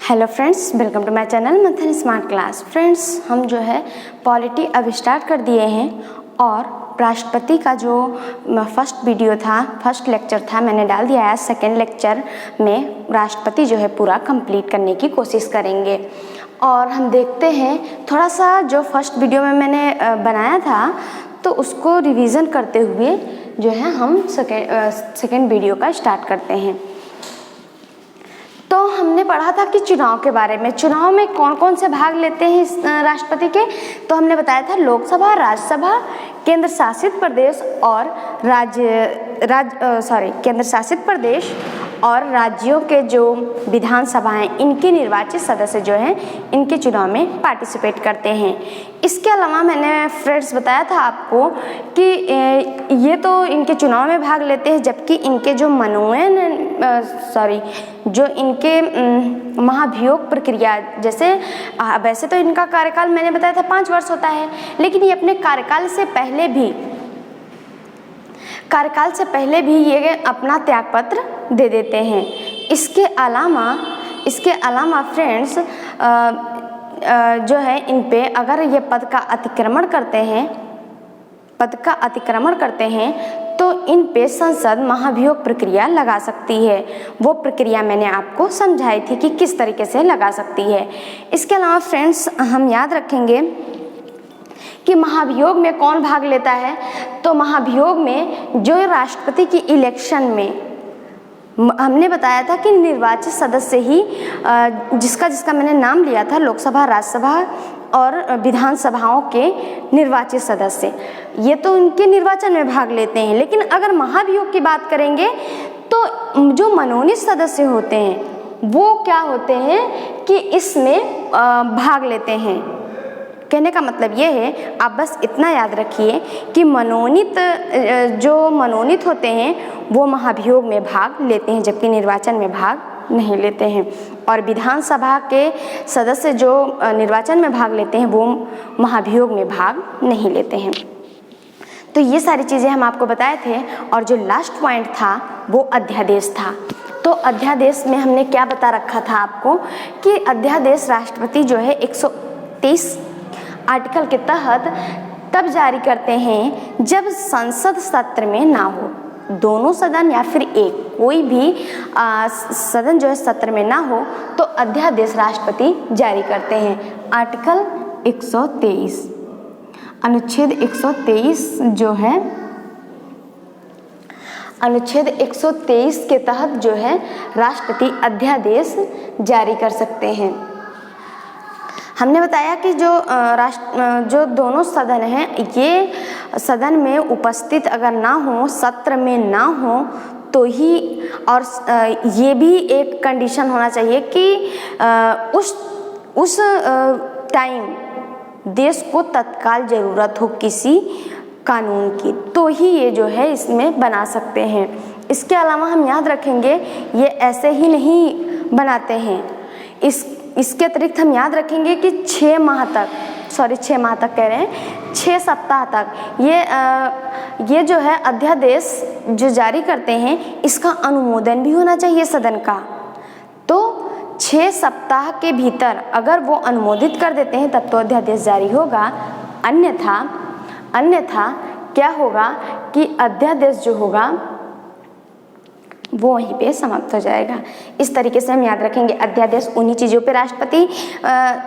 Hello friends, welcome to my channel Manthan smart class. Friends, हम जो है पॉलिटी अब स्टार्ट कर दिए हैं और राष्ट्रपति का जो फर्स्ट वीडियो था, फर्स्ट लेक्चर था, मैंने डाल दिया है। सेकेंड लेक्चर में राष्ट्रपति जो है पूरा कंप्लीट करने की कोशिश करेंगे और हम देखते हैं थोड़ा सा जो फर्स्ट वीडियो में मैंने बनाया था तो उसको रिवीजन करते हुए जो है हम सेकेंड वीडियो का स्टार्ट करते हैं। तो हमने पढ़ा था कि चुनाव के बारे में, चुनाव में कौन कौन से भाग लेते हैं राष्ट्रपति के। तो हमने बताया था लोकसभा, राज्यसभा, केंद्र शासित प्रदेश और केंद्र शासित प्रदेश और राज्यों के जो विधानसभा हैं, इनके निर्वाचित सदस्य जो हैं इनके चुनाव में पार्टिसिपेट करते हैं। इसके अलावा मैंने फ्रेंड्स बताया था आपको कि ये तो इनके चुनाव में भाग लेते हैं, जबकि इनके जो जो इनके महाभियोग प्रक्रिया, जैसे वैसे तो इनका कार्यकाल मैंने बताया था 5 वर्ष होता है, लेकिन ये अपने कार्यकाल से पहले भी ये अपना त्यागपत्र दे देते हैं। इसके अलावा फ्रेंड्स जो है इन पे अगर ये पद का अतिक्रमण करते हैं तो इन पे संसद महाभियोग प्रक्रिया लगा सकती है। वो प्रक्रिया मैंने आपको समझाई थी कि किस तरीके से लगा सकती है। इसके अलावा फ्रेंड्स हम याद रखेंगे कि महाभियोग में कौन भाग लेता है। तो महाभियोग में जो राष्ट्रपति की इलेक्शन में हमने बताया था कि निर्वाचित सदस्य ही जिसका मैंने नाम लिया था, लोकसभा, राज्यसभा और विधानसभाओं के निर्वाचित सदस्य, ये तो उनके निर्वाचन में भाग लेते हैं। लेकिन अगर महाभियोग की बात करेंगे तो जो मनोनीत सदस्य होते हैं वो क्या होते हैं कि इसमें भाग लेते हैं। कहने का मतलब ये है, आप बस इतना याद रखिए कि जो मनोनीत होते हैं वो महाभियोग में भाग लेते हैं, जबकि निर्वाचन में भाग नहीं लेते हैं। और विधानसभा के सदस्य जो निर्वाचन में भाग लेते हैं वो महाभियोग में भाग नहीं लेते हैं। तो ये सारी चीज़ें हम आपको बताए थे। और जो लास्ट पॉइंट था वो अध्यादेश था। तो अध्यादेश में हमने क्या बता रखा था आपको कि अध्यादेश राष्ट्रपति जो है 123 आर्टिकल के तहत तब जारी करते हैं जब संसद सत्र में ना हो, दोनों सदन या फिर कोई भी सदन जो है सत्र में ना हो तो अध्यादेश राष्ट्रपति जारी करते हैं। आर्टिकल 123 अनुच्छेद 123 जो है, अनुच्छेद 123 के तहत जो है राष्ट्रपति अध्यादेश जारी कर सकते हैं। हमने बताया कि जो दोनों सदन हैं, ये सदन में उपस्थित अगर ना हो, सत्र में ना हो तो ही, और ये भी एक कंडीशन होना चाहिए कि उस टाइम देश को तत्काल ज़रूरत हो किसी कानून की, तो ही ये जो है इसमें बना सकते हैं। इसके अलावा हम याद रखेंगे ये ऐसे ही नहीं बनाते हैं। इसके अतिरिक्त हम याद रखेंगे कि 6 माह तक कह रहे हैं, 6 सप्ताह तक ये जो है अध्यादेश जो जारी करते हैं इसका अनुमोदन भी होना चाहिए सदन का। तो 6 सप्ताह के भीतर अगर वो अनुमोदित कर देते हैं तब तो अध्यादेश जारी होगा, अन्यथा क्या होगा कि अध्यादेश जो होगा वो वहीं पे समाप्त हो जाएगा। इस तरीके से हम याद रखेंगे अध्यादेश उन्हीं चीज़ों पे राष्ट्रपति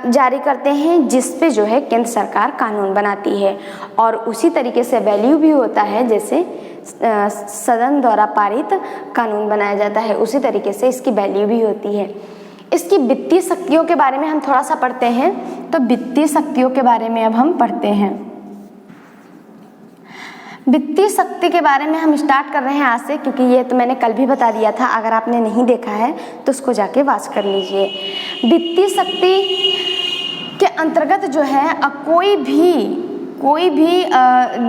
जारी करते हैं जिस पे जो है केंद्र सरकार कानून बनाती है, और उसी तरीके से वैल्यू भी होता है जैसे सदन द्वारा पारित कानून बनाया जाता है, उसी तरीके से इसकी वैल्यू भी होती है। इसकी वित्तीय शक्तियों के बारे में हम थोड़ा सा पढ़ते हैं। तो वित्तीय शक्तियों के बारे में अब हम पढ़ते हैं। वित्तीय शक्ति के बारे में हम स्टार्ट कर रहे हैं आज से, क्योंकि ये तो मैंने कल भी बता दिया था। अगर आपने नहीं देखा है तो उसको जाके वॉच कर लीजिए। वित्तीय शक्ति के अंतर्गत जो है कोई भी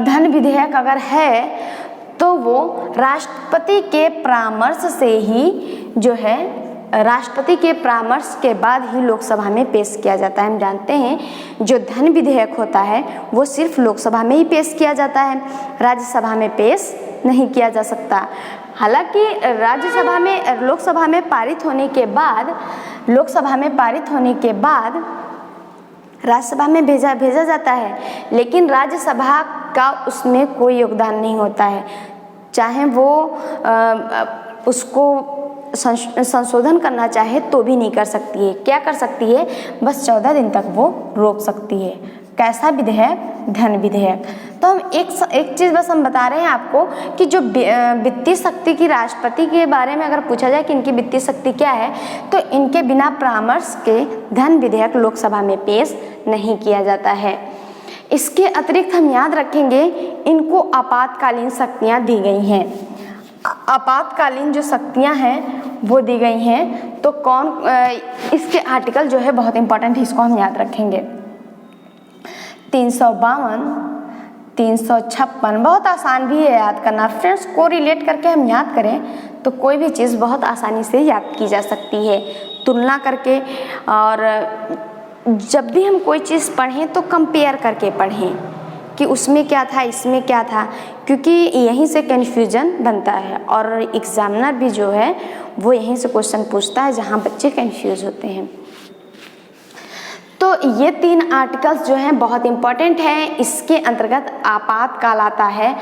धन विधेयक अगर है तो वो राष्ट्रपति के परामर्श से ही जो है, राष्ट्रपति के परामर्श के बाद ही लोकसभा में पेश किया जाता है। हम जानते हैं जो धन विधेयक होता है वो सिर्फ लोकसभा में ही पेश किया जाता है, राज्यसभा में पेश नहीं किया जा सकता। हालांकि राज्यसभा में लोकसभा में पारित होने के बाद राज्यसभा में भेजा जाता है, लेकिन राज्यसभा का उसमें कोई योगदान नहीं होता है। चाहे वो उसको संशोधन करना चाहे तो भी नहीं कर सकती है। क्या कर सकती है? बस 14 दिन तक वो रोक सकती है। कैसा विधेयक? धन विधेयक। तो हम एक चीज़ बस हम बता रहे हैं आपको कि जो वित्तीय शक्ति की राष्ट्रपति के बारे में अगर पूछा जाए कि इनकी वित्तीय शक्ति क्या है, तो इनके बिना परामर्श के धन विधेयक लोकसभा में पेश नहीं किया जाता है। इसके अतिरिक्त हम याद रखेंगे इनको आपातकालीन शक्तियाँ दी गई हैं। आपातकालीन जो शक्तियाँ हैं वो दी गई हैं। तो इसके आर्टिकल जो है बहुत इंपॉर्टेंट है, इसको हम याद रखेंगे। 352, 356 बहुत आसान भी है याद करना फ्रेंड्स। को रिलेट करके हम याद करें तो कोई भी चीज़ बहुत आसानी से याद की जा सकती है, तुलना करके। और जब भी हम कोई चीज़ पढ़ें तो कंपेयर करके पढ़ें कि उसमें क्या था, इसमें क्या था, क्योंकि यहीं से कन्फ्यूजन बनता है और एग्जामिनर भी जो है वो यहीं से क्वेश्चन पूछता है जहाँ बच्चे कंफ्यूज होते हैं। तो ये 3 आर्टिकल्स जो हैं बहुत इम्पॉर्टेंट हैं। इसके अंतर्गत आपातकाल आता है।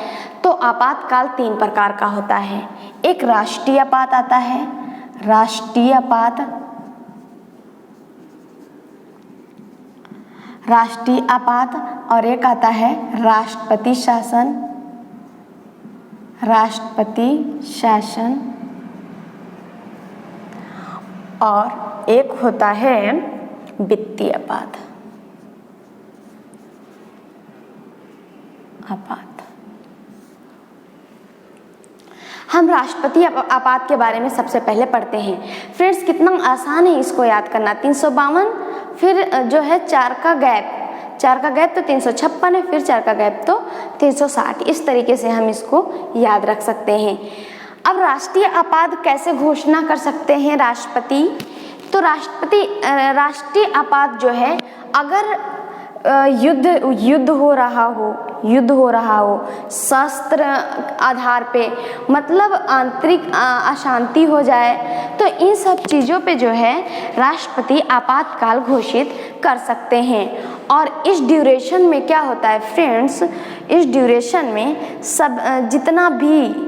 तो आपातकाल 3 प्रकार का होता है। एक राष्ट्रीय आपात आता है, राष्ट्रीय आपात, और एक आता है राष्ट्रपति शासन, और एक होता है वित्तीय आपात। हम राष्ट्रपति आपात के बारे में सबसे पहले पढ़ते हैं। फ्रेंड्स कितना आसान है इसको याद करना। 352, फिर जो है 4 का गैप तो 356 है, फिर 4 का गैप तो 360। इस तरीके से हम इसको याद रख सकते हैं। अब राष्ट्रीय आपात कैसे घोषणा कर सकते हैं राष्ट्रपति? तो राष्ट्रीय आपात जो है, अगर युद्ध हो रहा हो शस्त्र आधार पे, मतलब आंतरिक अशांति हो जाए, तो इन सब चीज़ों पे जो है राष्ट्रपति आपातकाल घोषित कर सकते हैं। और इस ड्यूरेशन में क्या होता है फ्रेंड्स, इस ड्यूरेशन में सब जितना भी,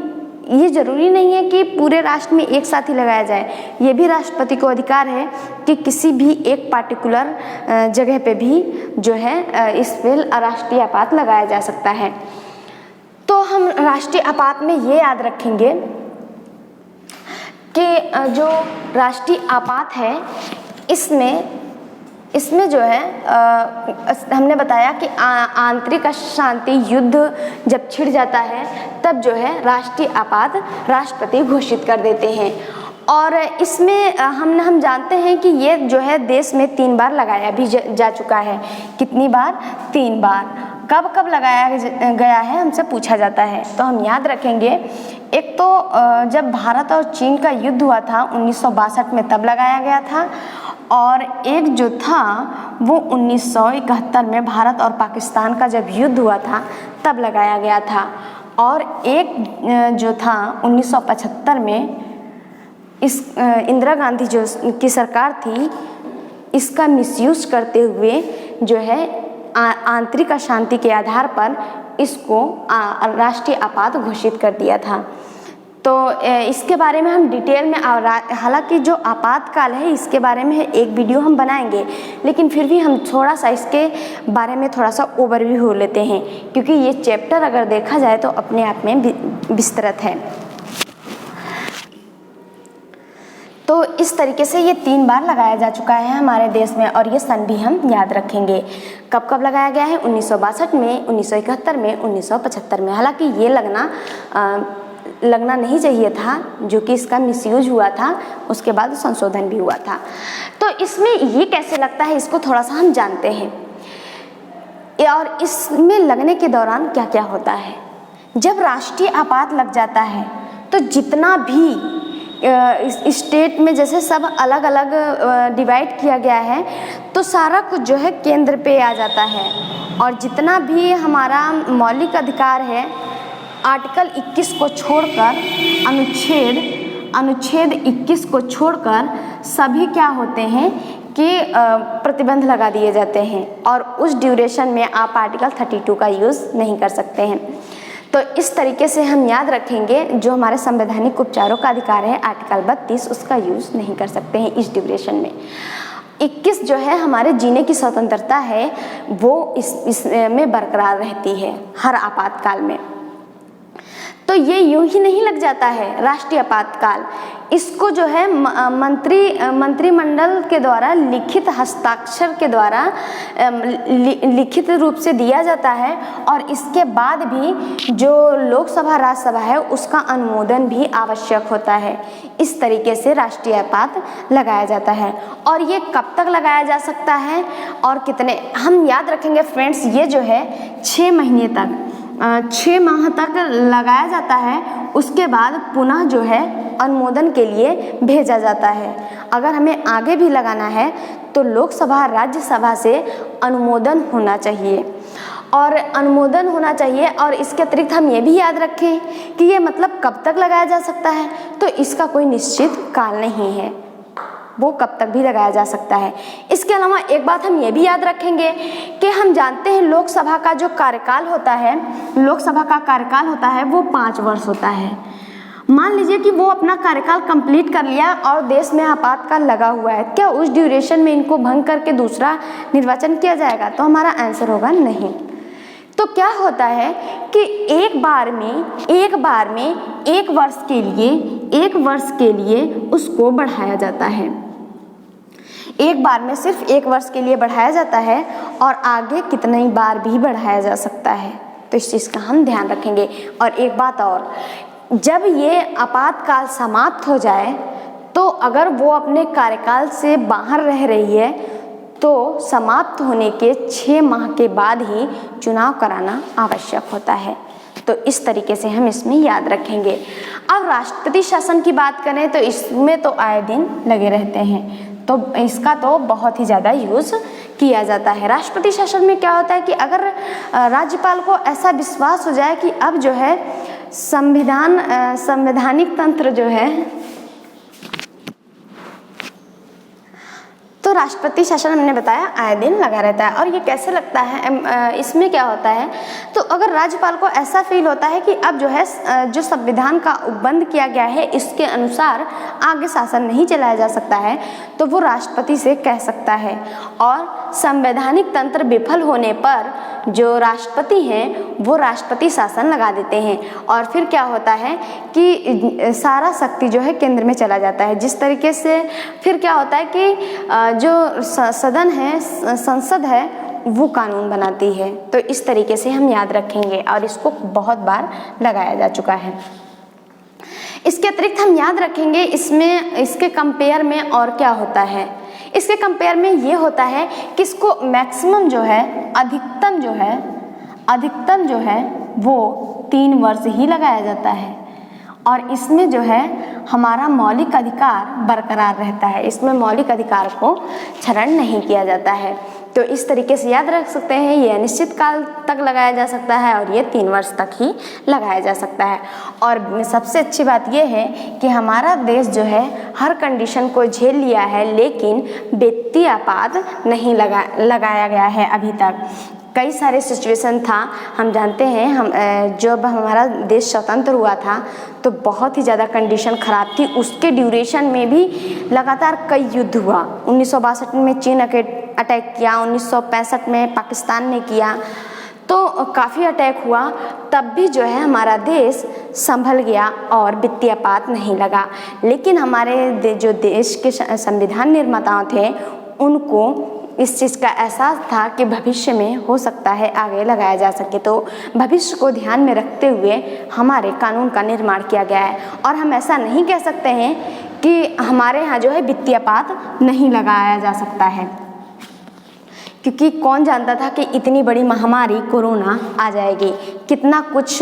ये ज़रूरी नहीं है कि पूरे राष्ट्र में एक साथ ही लगाया जाए। ये भी राष्ट्रपति को अधिकार है कि किसी भी एक पार्टिकुलर जगह पे भी जो है इस पे राष्ट्रीय आपात लगाया जा सकता है। तो हम राष्ट्रीय आपात में ये याद रखेंगे कि जो राष्ट्रीय आपात है इसमें जो है हमने बताया कि आंतरिक अशांति, युद्ध जब छिड़ जाता है तब जो है राष्ट्रीय आपात राष्ट्रपति घोषित कर देते हैं। और इसमें हम जानते हैं कि ये जो है देश में 3 बार लगाया भी जा चुका है। कितनी बार? 3 बार। कब लगाया गया है हमसे पूछा जाता है, तो हम याद रखेंगे। एक तो जब भारत और चीन का युद्ध हुआ था 1962 में, तब लगाया गया था। और एक जो था वो 1971 में भारत और पाकिस्तान का जब युद्ध हुआ था तब लगाया गया था। और एक जो था 1975 में, इस इंदिरा गांधी जो की सरकार थी, इसका मिसयूज करते हुए जो है आंतरिक अशांति के आधार पर इसको राष्ट्रीय आपात घोषित कर दिया था। तो इसके बारे में हम डिटेल में, हालांकि जो आपातकाल है इसके बारे में एक वीडियो हम बनाएंगे, लेकिन फिर भी हम थोड़ा सा इसके बारे में थोड़ा सा ओवरव्यू हो लेते हैं, क्योंकि ये चैप्टर अगर देखा जाए तो अपने आप में विस्तृत है। तो इस तरीके से ये 3 बार लगाया जा चुका है हमारे देश में, और ये सन भी हम याद रखेंगे। कब लगाया गया है? 1962 में, 1971 में, 1975 में। हालांकि ये लगना नहीं चाहिए था, जो कि इसका मिसयूज हुआ था, उसके बाद संशोधन भी हुआ था। तो इसमें ये कैसे लगता है इसको थोड़ा सा हम जानते हैं, और इसमें लगने के दौरान क्या क्या होता है। जब राष्ट्रीय आपात लग जाता है तो जितना भी स्टेट में जैसे सब अलग अलग डिवाइड किया गया है, तो सारा कुछ जो है केंद्र पे आ जाता है, और जितना भी हमारा मौलिक अधिकार है आर्टिकल 21 को छोड़कर अनुच्छेद 21 को छोड़कर सभी क्या होते हैं कि प्रतिबंध लगा दिए जाते हैं और उस ड्यूरेशन में आप आर्टिकल 32 का यूज़ नहीं कर सकते हैं। तो इस तरीके से हम याद रखेंगे, जो हमारे संवैधानिक उपचारों का अधिकार है आर्टिकल 32, उसका यूज़ नहीं कर सकते हैं इस ड्यूरेशन में। 21 जो है हमारे जीने की स्वतंत्रता है, वो इसमें बरकरार रहती है हर आपातकाल में। तो ये यूं ही नहीं लग जाता है राष्ट्रीय आपातकाल, इसको जो है मंत्रिमंडल के द्वारा लिखित हस्ताक्षर के द्वारा लिखित रूप से दिया जाता है और इसके बाद भी जो लोकसभा राज्यसभा है उसका अनुमोदन भी आवश्यक होता है। इस तरीके से राष्ट्रीय आपात लगाया जाता है। और ये कब तक लगाया जा सकता है और कितने, हम याद रखेंगे फ्रेंड्स, ये जो है 6 महीने तक 6 माह तक लगाया जाता है। उसके बाद पुनः जो है अनुमोदन के लिए भेजा जाता है। अगर हमें आगे भी लगाना है तो लोकसभा राज्यसभा से अनुमोदन होना चाहिए और इसके अतिरिक्त हम ये भी याद रखें कि ये मतलब कब तक लगाया जा सकता है, तो इसका कोई निश्चित काल नहीं है, वो कब तक भी लगाया जा सकता है। इसके अलावा एक बात हम ये भी याद रखेंगे कि हम जानते हैं लोकसभा का जो कार्यकाल होता है, वो 5 वर्ष होता है। मान लीजिए कि वो अपना कार्यकाल कंप्लीट कर लिया और देश में आपातकाल लगा हुआ है, क्या उस ड्यूरेशन में इनको भंग करके दूसरा निर्वाचन किया जाएगा? तो हमारा आंसर होगा नहीं। तो क्या होता है कि एक बार में 1 वर्ष के लिए उसको बढ़ाया जाता है। एक बार में सिर्फ 1 वर्ष के लिए बढ़ाया जाता है और आगे कितनी बार भी बढ़ाया जा सकता है, तो इस चीज़ का हम ध्यान रखेंगे। और एक बात और, जब ये आपातकाल समाप्त हो जाए तो अगर वो अपने कार्यकाल से बाहर रह रही है तो समाप्त होने के 6 माह के बाद ही चुनाव कराना आवश्यक होता है। तो इस तरीके से हम इसमें याद रखेंगे। अब राष्ट्रपति शासन की बात करें तो इसमें तो आए दिन लगे रहते हैं, तो इसका तो बहुत ही ज़्यादा यूज़ किया जाता है। राष्ट्रपति शासन में क्या होता है कि अगर राज्यपाल को ऐसा विश्वास हो जाए कि अब जो है संवैधानिक तंत्र जो है, तो राष्ट्रपति शासन हमने बताया आए दिन लगा रहता है। और ये कैसे लगता है, इसमें क्या होता है, तो अगर राज्यपाल को ऐसा फील होता है कि अब जो है जो संविधान का उपबंध किया गया है इसके अनुसार आगे शासन नहीं चलाया जा सकता है, तो वो राष्ट्रपति से कह सकता है। और संवैधानिक तंत्र विफल होने पर जो राष्ट्रपति हैं वो राष्ट्रपति शासन लगा देते हैं और फिर क्या होता है कि सारा शक्ति जो है केंद्र में चला जाता है। जिस तरीके से फिर क्या होता है कि जो संसद है वो कानून बनाती है। तो इस तरीके से हम याद रखेंगे और इसको बहुत बार लगाया जा चुका है। इसके अतिरिक्त हम याद रखेंगे इसके कंपेयर में और क्या होता है। इसके कंपेयर में ये होता है कि इसको मैक्सिमम जो है अधिकतम जो है वो 3 वर्ष ही लगाया जाता है और इसमें जो है हमारा मौलिक अधिकार बरकरार रहता है। इसमें मौलिक अधिकार को क्षरण नहीं किया जाता है। तो इस तरीके से याद रख सकते हैं, ये अनिश्चित काल तक लगाया जा सकता है और ये 3 वर्ष तक ही लगाया जा सकता है। और सबसे अच्छी बात ये है कि हमारा देश जो है हर कंडीशन को झेल लिया है, लेकिन वित्तीय आपात नहीं लगाया गया है अभी तक। कई सारे सिचुएशन था, हम जानते हैं जब हमारा देश स्वतंत्र हुआ था तो बहुत ही ज़्यादा कंडीशन ख़राब थी। उसके ड्यूरेशन में भी लगातार कई युद्ध हुआ। 1962 में चीन अटैक किया, 1965 में पाकिस्तान ने किया, तो काफ़ी अटैक हुआ। तब भी जो है हमारा देश संभल गया और वित्तीय आपात नहीं लगा। लेकिन हमारे जो देश के संविधान निर्माताओं थे उनको इस चीज़ का एहसास था कि भविष्य में हो सकता है आगे लगाया जा सके, तो भविष्य को ध्यान में रखते हुए हमारे कानून का निर्माण किया गया है। और हम ऐसा नहीं कह सकते हैं कि हमारे यहाँ जो है वित्तीय आपात नहीं लगाया जा सकता है, क्योंकि कौन जानता था कि इतनी बड़ी महामारी कोरोना आ जाएगी। कितना कुछ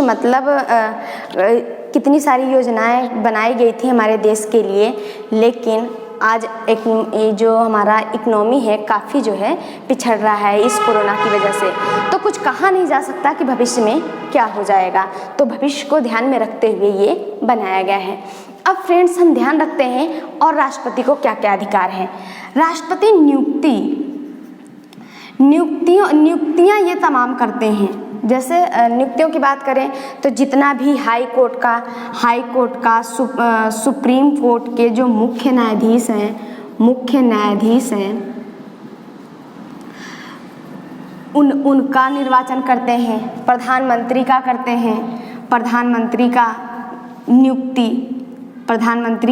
कितनी सारी योजनाएं बनाई गई थी हमारे देश के लिए, लेकिन आज एक ये जो हमारा इकोनॉमी है काफ़ी जो है पिछड़ रहा है इस कोरोना की वजह से। तो कुछ कहा नहीं जा सकता कि भविष्य में क्या हो जाएगा, तो भविष्य को ध्यान में रखते हुए ये बनाया गया है। अब फ्रेंड्स हम ध्यान रखते हैं और राष्ट्रपति को क्या क्या अधिकार हैं। राष्ट्रपति नियुक्तियाँ ये तमाम करते हैं। जैसे नियुक्तियों की बात करें तो जितना भी हाई कोर्ट का सुप्रीम कोर्ट के जो मुख्य न्यायाधीश हैं उनका निर्वाचन करते हैं। प्रधानमंत्री का करते हैं, प्रधानमंत्री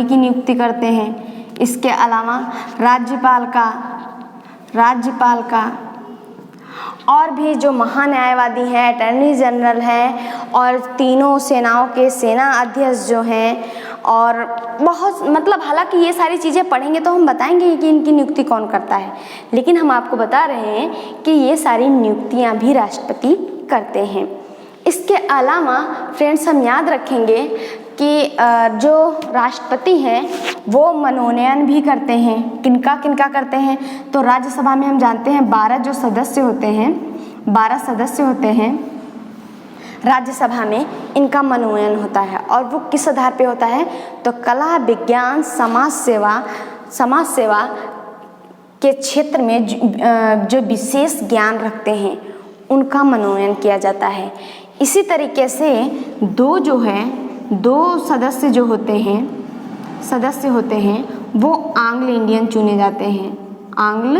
की नियुक्ति करते हैं। इसके अलावा राज्यपाल का और भी जो महान्यायवादी हैं, अटॉर्नी जनरल हैं और तीनों सेनाओं के सेना अध्यक्ष जो हैं, और बहुत मतलब हालांकि ये सारी चीज़ें पढ़ेंगे तो हम बताएंगे कि इनकी नियुक्ति कौन करता है, लेकिन हम आपको बता रहे हैं कि ये सारी नियुक्तियां भी राष्ट्रपति करते हैं। इसके अलावा फ्रेंड्स हम याद रखेंगे कि जो राष्ट्रपति हैं वो मनोनयन भी करते हैं। किनका करते हैं, तो राज्यसभा में हम जानते हैं 12 सदस्य होते हैं राज्यसभा में, इनका मनोनयन होता है। और वो किस आधार पे होता है, तो कला, विज्ञान, समाज सेवा के क्षेत्र में जो विशेष ज्ञान रखते हैं उनका मनोनयन किया जाता है। इसी तरीके से दो सदस्य होते हैं वो आंग्ल इंडियन चुने जाते हैं। आंग्ल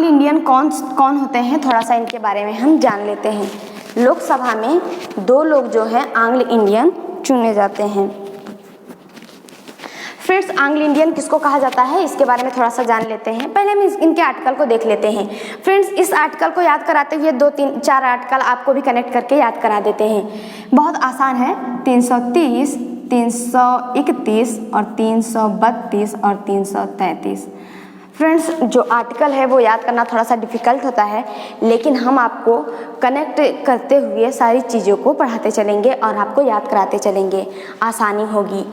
इंडियन कौन होते हैं, थोड़ा सा इनके बारे में हम जान लेते हैं। लोकसभा में 2 लोग जो है आंग्ल इंडियन चुने जाते हैं। फ्रेंड्स आंग्ल इंडियन किसको कहा जाता है, इसके बारे में थोड़ा सा जान लेते हैं। पहले हम इनके आर्टिकल को देख लेते हैं। फ्रेंड्स इस आर्टिकल को याद कराते हुए 2-3-4 आर्टिकल आपको भी कनेक्ट करके याद करा देते हैं। बहुत आसान है, 330, 331 और 332 और 333। फ्रेंड्स जो आर्टिकल है वो याद करना थोड़ा सा डिफ़िकल्ट होता है, लेकिन हम आपको कनेक्ट करते हुए सारी चीज़ों को पढ़ाते चलेंगे और आपको याद कराते चलेंगे, आसानी होगी।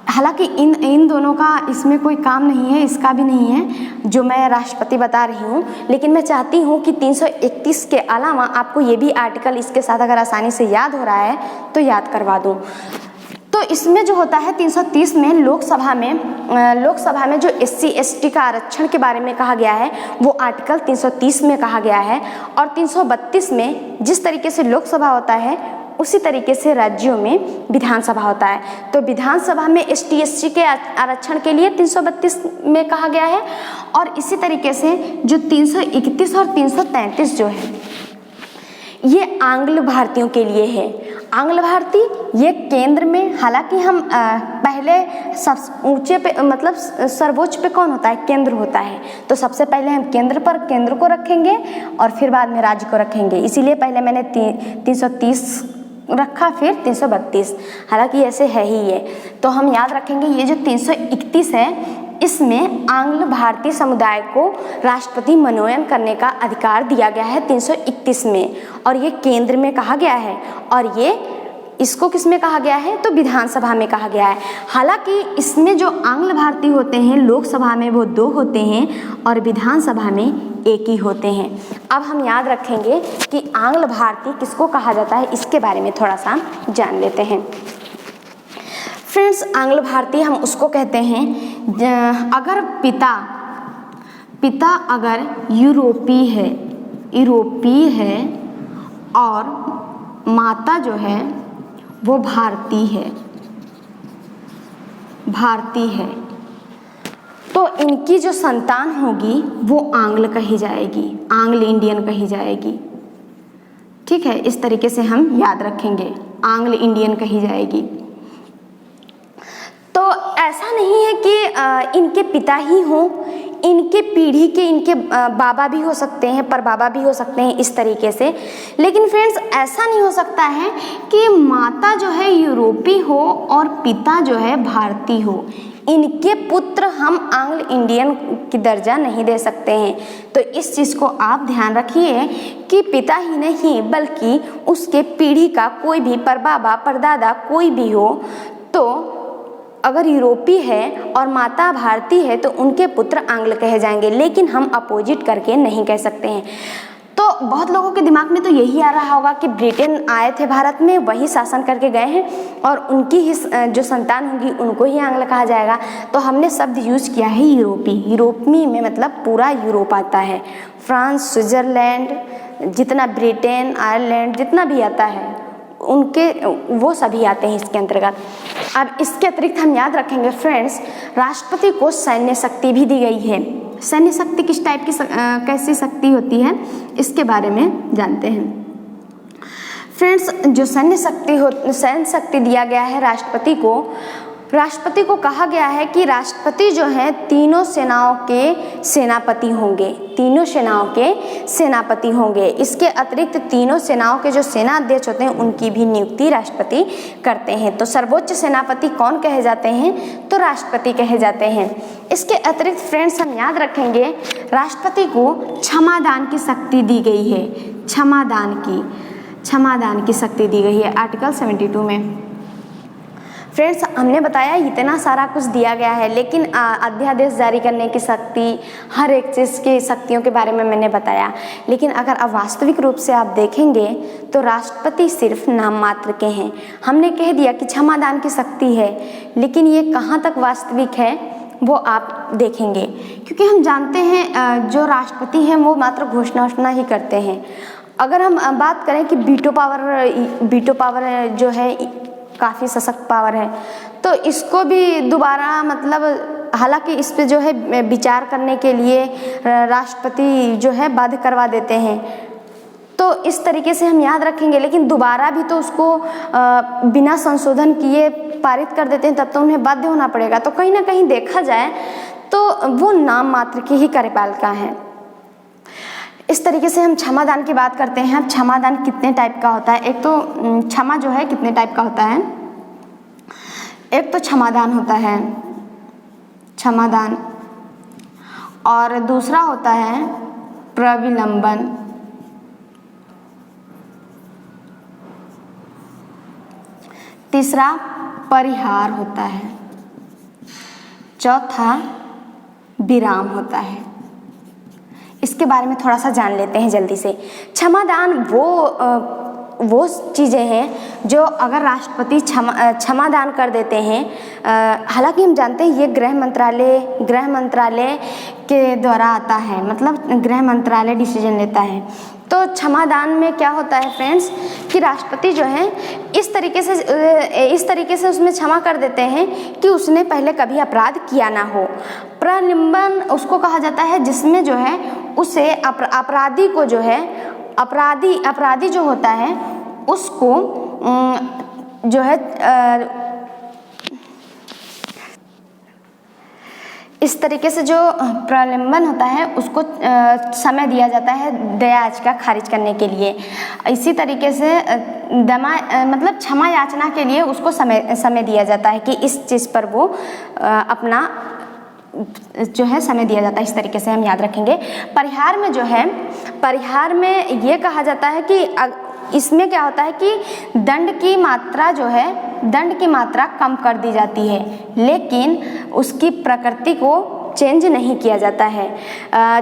हालांकि इन दोनों का इसमें कोई काम नहीं है, इसका भी नहीं है जो मैं राष्ट्रपति बता रही हूँ, लेकिन मैं चाहती हूँ कि 331 के अलावा आपको ये भी आर्टिकल इसके साथ अगर आसानी से याद हो रहा है तो याद करवा दूँ। तो इसमें जो होता है 330 में लोकसभा में जो SC ST का आरक्षण के बारे में कहा गया है वो आर्टिकल 330 में कहा गया है। और 332 में जिस तरीके से लोकसभा होता है उसी तरीके से राज्यों में विधानसभा होता है। तो विधानसभा में ST SC के आरक्षण के लिए 332 में कहा गया है, और इसी तरीके से जो 331 और 333 जो है ये आंग्ल भारतीयों के लिए है। आंग्ल भारतीय ये केंद्र में, हालांकि हम पहले सब ऊंचे पे मतलब सर्वोच्च पे कौन होता है, केंद्र होता है, तो सबसे पहले हम केंद्र को रखेंगे और फिर बाद में राज्य को रखेंगे। इसीलिए पहले मैंने 330 रखा, फिर 332, हालांकि ऐसे है ही ये। तो हम याद रखेंगे ये जो 331 है इसमें आंग्ल भारतीय समुदाय को राष्ट्रपति मनोनयन करने का अधिकार दिया गया है 331 में, और ये केंद्र में कहा गया है। और ये इसको किस में कहा गया है, तो विधानसभा में कहा गया है। हालांकि इसमें जो आंग्ल भारतीय होते हैं लोकसभा में वो 2 होते हैं और विधानसभा में 1 ही होते हैं। अब हम याद रखेंगे कि आंग्ल भारतीय किसको कहा जाता है, इसके बारे में थोड़ा सा जान लेते हैं। फ्रेंड्स आंग्ल भारतीय हम उसको कहते हैं अगर पिता अगर यूरोपीय है और माता जो है वो भारतीय है, तो इनकी जो संतान होगी वो आंग्ल कही जाएगी, आंग्ल इंडियन कही जाएगी। ठीक है, इस तरीके से हम याद रखेंगे, आंग्ल इंडियन कही जाएगी। तो ऐसा नहीं है कि इनके पिता ही हों, इनके पीढ़ी के इनके बाबा भी हो सकते हैं, परबाबा भी हो सकते हैं, इस तरीके से। लेकिन फ्रेंड्स ऐसा नहीं हो सकता है कि माता जो है यूरोपीय हो और पिता जो है भारतीय हो। इनके पुत्र हम आंग्ल इंडियन की दर्जा नहीं दे सकते हैं। तो इस चीज़ को आप ध्यान रखिए कि पिता ही नहीं बल्कि उसके पीढ़ी का कोई भी परबाबा परदादा कोई भी हो तो अगर यूरोपीय है और माता भारतीय है तो उनके पुत्र आंग्ल कहे जाएंगे, लेकिन हम अपोजिट करके नहीं कह सकते हैं। तो बहुत लोगों के दिमाग में तो यही आ रहा होगा कि ब्रिटेन आए थे भारत में, वही शासन करके गए हैं और उनकी ही जो संतान होंगी उनको ही आंग्ल कहा जाएगा। तो हमने शब्द यूज किया है यूरोपी। यूरोपी में मतलब पूरा यूरोप आता है, फ्रांस, स्विट्जरलैंड, जितना ब्रिटेन, आयरलैंड जितना भी आता है उनके वो सभी आते हैं इसके अंतर्गत। अब इसके अतिरिक्त हम याद रखेंगे फ्रेंड्स, राष्ट्रपति को सैन्य शक्ति भी दी गई है। सैन्य शक्ति किस टाइप की कैसी शक्ति होती है इसके बारे में जानते हैं फ्रेंड्स। जो सैन्य शक्ति दिया गया है राष्ट्रपति को कहा गया है कि राष्ट्रपति जो है तीनों सेनाओं के सेनापति होंगे, तीनों सेनाओं के सेनापति होंगे। इसके अतिरिक्त तीनों सेनाओं के जो सेना अध्यक्ष होते हैं उनकी भी नियुक्ति राष्ट्रपति करते हैं। तो सर्वोच्च सेनापति कौन कहे जाते हैं? तो राष्ट्रपति कहे जाते हैं। इसके अतिरिक्त फ्रेंड्स हम याद रखेंगे राष्ट्रपति को क्षमादान की शक्ति दी गई है। क्षमादान की शक्ति दी गई है आर्टिकल 72 में। फ्रेंड्स हमने बताया इतना सारा कुछ दिया गया है, लेकिन अध्यादेश जारी करने की शक्ति, हर एक चीज़ की शक्तियों के बारे में मैंने बताया। लेकिन अगर अब वास्तविक रूप से आप देखेंगे तो राष्ट्रपति सिर्फ नाम मात्र के हैं। हमने कह दिया कि क्षमादान की शक्ति है, लेकिन ये कहाँ तक वास्तविक है वो आप देखेंगे, क्योंकि हम जानते हैं जो राष्ट्रपति हैं वो मात्र घोषणा ही करते हैं। अगर हम बात करें कि वीटो पावर जो है काफ़ी सशक्त पावर है, तो इसको भी दोबारा मतलब हालांकि इस पे जो है विचार करने के लिए राष्ट्रपति जो है बाध्य करवा देते हैं, तो इस तरीके से हम याद रखेंगे। लेकिन दोबारा भी तो उसको बिना संशोधन किए पारित कर देते हैं, तब तो उन्हें बाध्य होना पड़ेगा। तो कहीं ना कहीं देखा जाए तो वो नाम मात्र की ही कार्यपालिका है। इस तरीके से हम क्षमादान की बात करते हैं। अब क्षमादान कितने टाइप का होता है? एक तो क्षमा जो है कितने टाइप का होता है? एक तो क्षमादान होता है, क्षमादान, और दूसरा होता है प्रविलंबन, तीसरा परिहार होता है, चौथा विराम होता है। इसके बारे में थोड़ा सा जान लेते हैं जल्दी से। क्षमादान वो चीज़ें हैं जो अगर राष्ट्रपति क्षमादान कर देते हैं, हालांकि हम जानते हैं ये गृह मंत्रालय के द्वारा आता है, मतलब गृह मंत्रालय डिसीजन लेता है। तो क्षमादान में क्या होता है फ्रेंड्स कि राष्ट्रपति जो है इस तरीके से उसमें क्षमा कर देते हैं कि उसने पहले कभी अपराध किया ना हो। प्रनिलंबन उसको कहा जाता है जिसमें जो है उसे अपराधी को जो है अपराधी जो होता है उसको जो है इस तरीके से जो प्रलंबन होता है उसको समय दिया जाता है दया याचिका खारिज करने के लिए। इसी तरीके से मतलब क्षमा याचना के लिए उसको समय दिया जाता है कि इस चीज़ पर वो अपना जो है समय दिया जाता है। इस तरीके से हम याद रखेंगे। परिहार में जो है, परिहार में ये कहा जाता है कि इसमें क्या होता है कि दंड की मात्रा जो है, दंड की मात्रा कम कर दी जाती है, लेकिन उसकी प्रकृति को चेंज नहीं किया जाता है।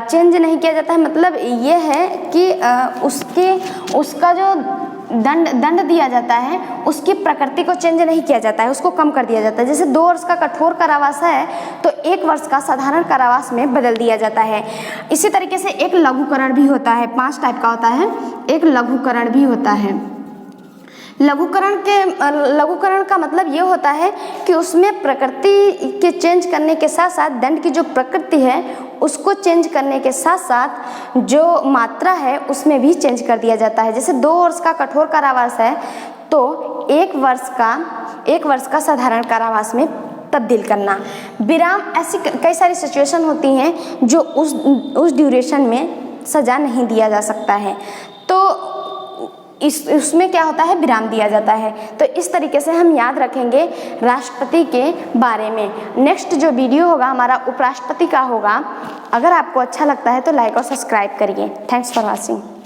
चेंज नहीं किया जाता है मतलब ये है कि उसका जो दंड दिया जाता है उसकी प्रकृति को चेंज नहीं किया जाता है, उसको कम कर दिया जाता है। जैसे 2 वर्ष का कठोर कारावास है तो 1 वर्ष का साधारण कारावास में बदल दिया जाता है। इसी तरीके से एक लघुकरण भी होता है, 5 टाइप का होता है। एक लघुकरण भी होता है। लघुकरण का मतलब ये होता है कि उसमें प्रकृति के चेंज करने के साथ साथ दंड की जो प्रकृति है उसको चेंज करने के साथ साथ जो मात्रा है उसमें भी चेंज कर दिया जाता है। जैसे 2 वर्ष का कठोर कारावास है तो 1 वर्ष का साधारण कारावास में तब्दील करना। विराम, ऐसी कई सारी सिचुएशन होती हैं जो उस ड्यूरेशन में सज़ा नहीं दिया जा सकता है, तो उसमें क्या होता है, विराम दिया जाता है। तो इस तरीके से हम याद रखेंगे राष्ट्रपति के बारे में। नेक्स्ट जो वीडियो होगा हमारा उपराष्ट्रपति का होगा। अगर आपको अच्छा लगता है तो लाइक और सब्सक्राइब करिए। Thanks for watching.